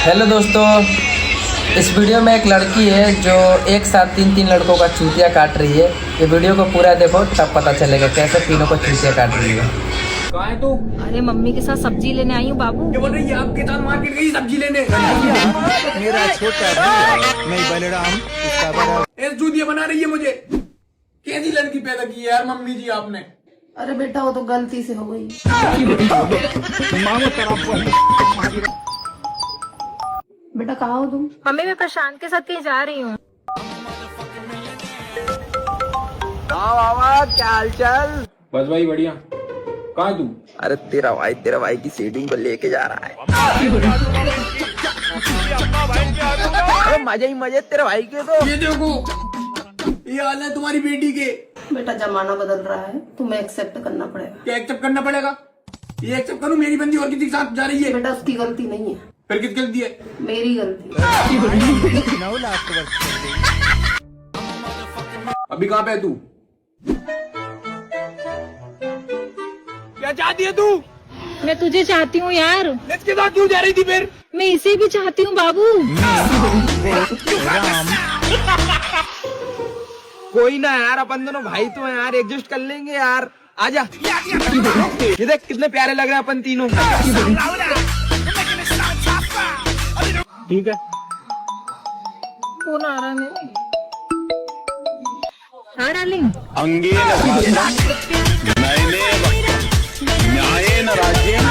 Hello दोस्तों, इस video में एक लड़की है जो एक साथ तीन लड़कों का चूतिया काट रही है। ये वीडियो को पूरा देखो तब पता चलेगा कैसे तीनों को चूतिया काट रही है। कहाँ है तू? अरे मम्मी के साथ सब्जी लेने आई हूँ बाबू। क्या बोल रही है? आपके साथ मार्केट गई सब्जी लेने? मेरा छोटा भाई, मैं बलराम, उसका बड़ा। ऐसे चूतिया बना रही है मुझे। कैसी लड़की पैदा की है यार मम्मी जी आपने? अरे बेटा वो तो गलती से हो गई। बेटा कहाँ हो तुम? मम्मी मैं प्रशांत के साथ कहीं जा रही हूँ। क्या हाल चाल? बस भाई बढ़िया। कहाँ है तू? अरे तेरा भाई की सेटिंग को लेके जा रहा है। अरे मजे ही मजे तेरे भाई के तो। ये देखो, ये हाल है तुम्हारी बेटी के। बेटा जमाना बदल रहा है, तुम्हें एक्सेप्ट करना पड़ेगा। क्या एक्सेप्ट करना पड़ेगा? ये एक्सेप्ट करूँ? मेरी बंदी और किसी के साथ जा रही है। बेटा उसकी गलती नहीं है, फिर किस गलती है? मेरी गलती। अभी कहाँ पे है तू? क्या चाहती है तू? मैं तुझे चाहती हूँ यार। इसके साथ क्यों जा रही थी फिर? मैं इसे भी चाहती हूँ बाबू। कोई ना यार, अपन दोनों भाई तो हैं यार, एडजस्ट कर लेंगे यार। आजा। ये देख कितने प्यारे लग रहे हैं अपन तीनों। ठीक है। कौन आ रहा है मेरे? हाँ डार्लिंग। अंगेन भाषा नयनेन न्यायेन राज्येन